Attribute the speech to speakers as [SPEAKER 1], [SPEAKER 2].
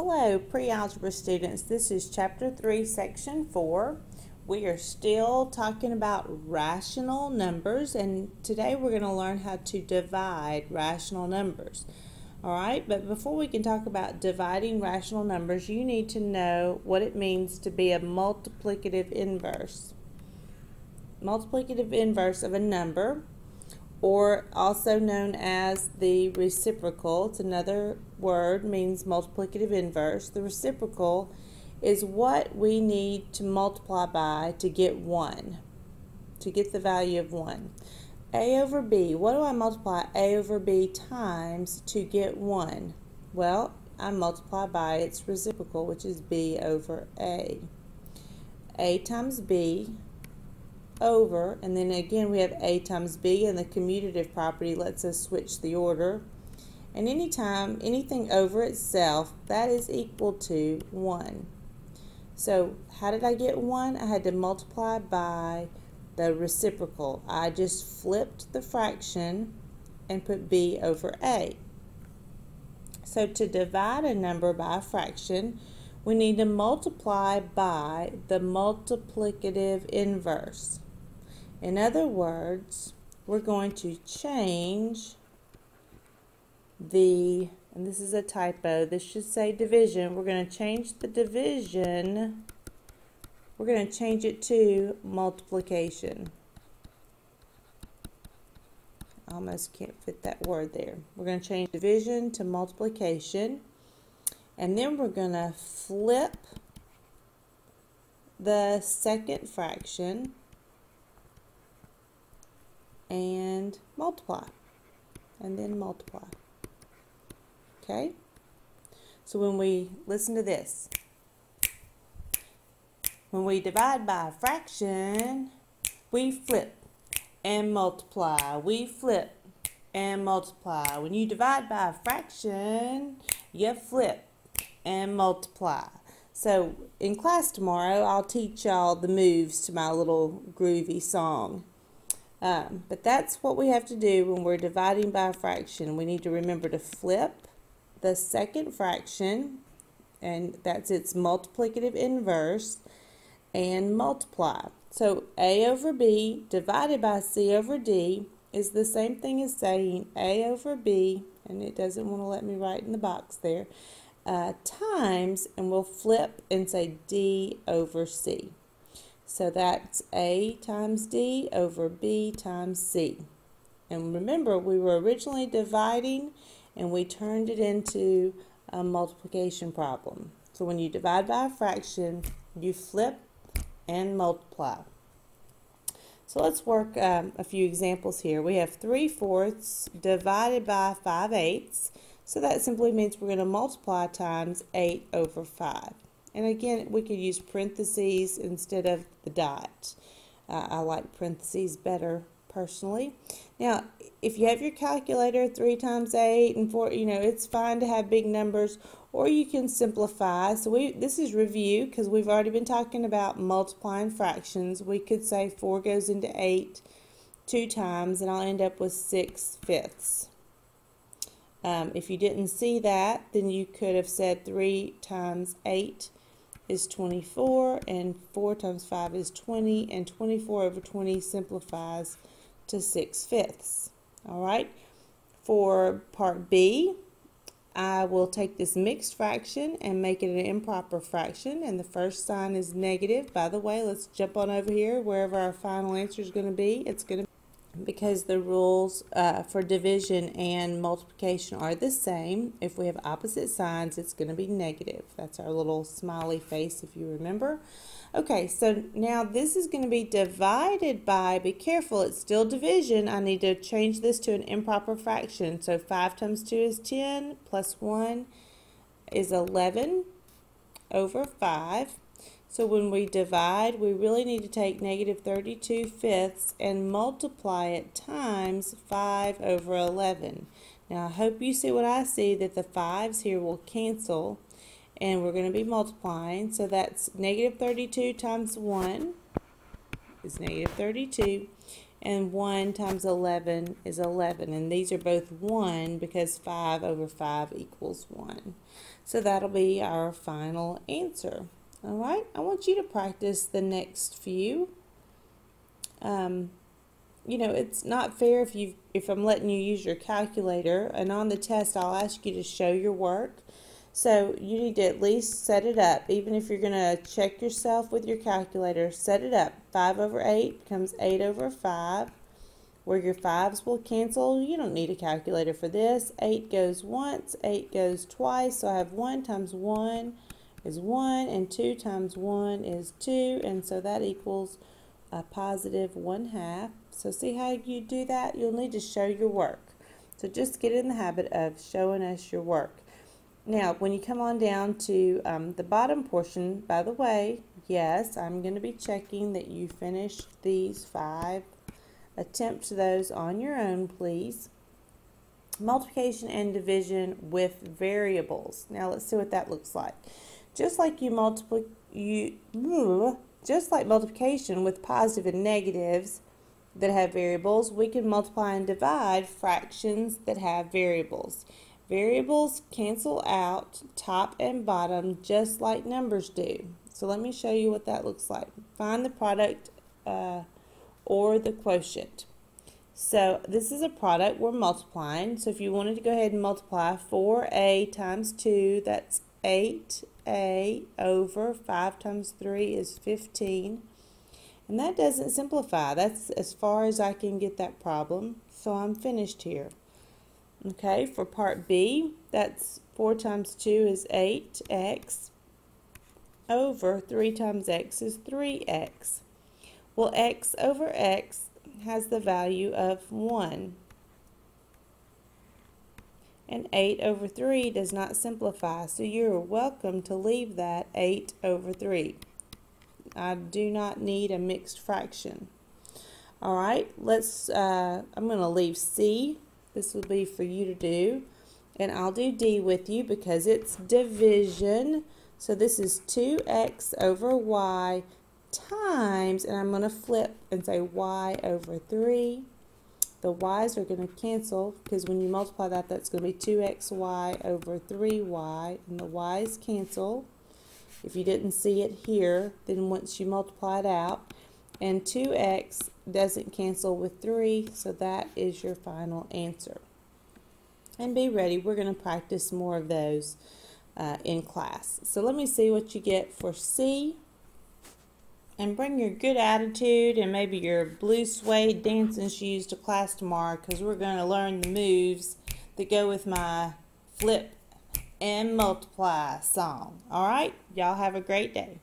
[SPEAKER 1] Hello, pre-algebra students. This is Chapter 3, Section 4. We are still talking about rational numbers, and today we're going to learn how to divide rational numbers. Alright, but before we can talk about dividing rational numbers, you need to know what it means to be a multiplicative inverse. Multiplicative inverse of a number, or also known as the reciprocal. It's another word, means multiplicative inverse. The reciprocal is what we need to multiply by to get 1, to get the value of 1. A over B, what do I multiply A over B times to get 1? Well, I multiply by its reciprocal, which is B over A. A times B over, and then again we have A times B, and the commutative property lets us switch the order. And anytime anything over itself, that is equal to 1. So how did I get 1? I had to multiply by the reciprocal. I just flipped the fraction and put B over A. So to divide a number by a fraction, we need to multiply by the multiplicative inverse. In other words, we're going to change the, and this is a typo, this should say division, we're going to change the division, we're going to change it to multiplication. I almost can't fit that word there. We're going to change division to multiplication, and then we're going to flip the second fraction and multiply, and then multiply. Okay? So when we listen to this, when we divide by a fraction, we flip and multiply. We flip and multiply. When you divide by a fraction, you flip and multiply. So in class tomorrow, I'll teach y'all the moves to my little groovy song. But that's what we have to do when we're dividing by a fraction. We need to remember to flip the second fraction, and that's its multiplicative inverse, and multiply. So A over B divided by C over D is the same thing as saying A over B, and it doesn't want to let me write in the box there, times, and we'll flip and say D over C. So that's A times D over B times C. And remember, we were originally dividing and we turned it into a multiplication problem. So when you divide by a fraction, you flip and multiply. So let's work a few examples here. We have 3/4 divided by 5/8. So that simply means we're going to multiply times 8 over 5. And again, we could use parentheses instead of the dot. I like parentheses better personally. Now, if you have your calculator, 3 times 8 and 4, it's fine to have big numbers, or you can simplify. So this is review because we've already been talking about multiplying fractions. We could say 4 goes into 8 2 times, and I'll end up with 6/5. If you didn't see that, then you could have said 3 times 8 is 24, and 4 times 5 is 20, and 24 over 20 simplifies to 6/5. Alright, for part B, I will take this mixed fraction and make it an improper fraction, and the first sign is negative. By the way, let's jump on over here wherever our final answer is going to be. It's going to, because the rules for division and multiplication are the same. If we have opposite signs, it's going to be negative. That's our little smiley face, if you remember. Okay, so now this is going to be divided by, be careful, it's still division. I need to change this to an improper fraction. So 5 times 2 is 10, plus 1 is 11 over 5. So when we divide, we really need to take negative 32/5 and multiply it times 5 over 11. Now I hope you see what I see, that the 5's here will cancel, and we're going to be multiplying. So that's negative 32 times 1 is negative 32, and 1 times 11 is 11, and these are both 1 because 5 over 5 equals 1. So that'll be our final answer. All right, I want you to practice the next few. You know, it's not fair if I'm letting you use your calculator, and on the test I'll ask you to show your work. So you need to at least set it up. Even if you're going to check yourself with your calculator, set it up. 5 over 8 becomes 8 over 5, where your 5's will cancel. You don't need a calculator for this. 8 goes once, 8 goes twice, so I have 1 times 1 is 1, and 2 times 1 is 2, and so that equals a positive 1/2. So see how you do that? You'll need to show your work. So just get in the habit of showing us your work. Now, when you come on down to the bottom portion, by the way, yes, I'm going to be checking that you finished these 5. Attempt those on your own, please. Multiplication and division with variables. Now, let's see what that looks like. Just like just like multiplication with positive and negatives that have variables, we can multiply and divide fractions that have variables. Variables cancel out top and bottom just like numbers do. So let me show you what that looks like. Find the product or the quotient. So this is a product we're multiplying. So if you wanted to go ahead and multiply 4a times 2, that's 8a over 5 times 3 is 15. And that doesn't simplify. That's as far as I can get that problem. So I'm finished here. Okay, for part B, that's 4 times 2 is 8x over 3 times x is 3x. Well, x over x has the value of 1. And 8 over 3 does not simplify, so you're welcome to leave that 8 over 3. I do not need a mixed fraction. All right, I'm going to leave C. This will be for you to do. And I'll do D with you because it's division. So this is 2x over y times, and I'm going to flip and say y over 3. The y's are going to cancel because when you multiply that, that's going to be 2xy over 3y, and the y's cancel. If you didn't see it here, then once you multiply it out, and 2x doesn't cancel with 3, so that is your final answer. And be ready, we're going to practice more of those in class. So let me see what you get for C. And bring your good attitude and maybe your blue suede dancing shoes to class tomorrow, because we're going to learn the moves that go with my flip and multiply song. All right, y'all have a great day.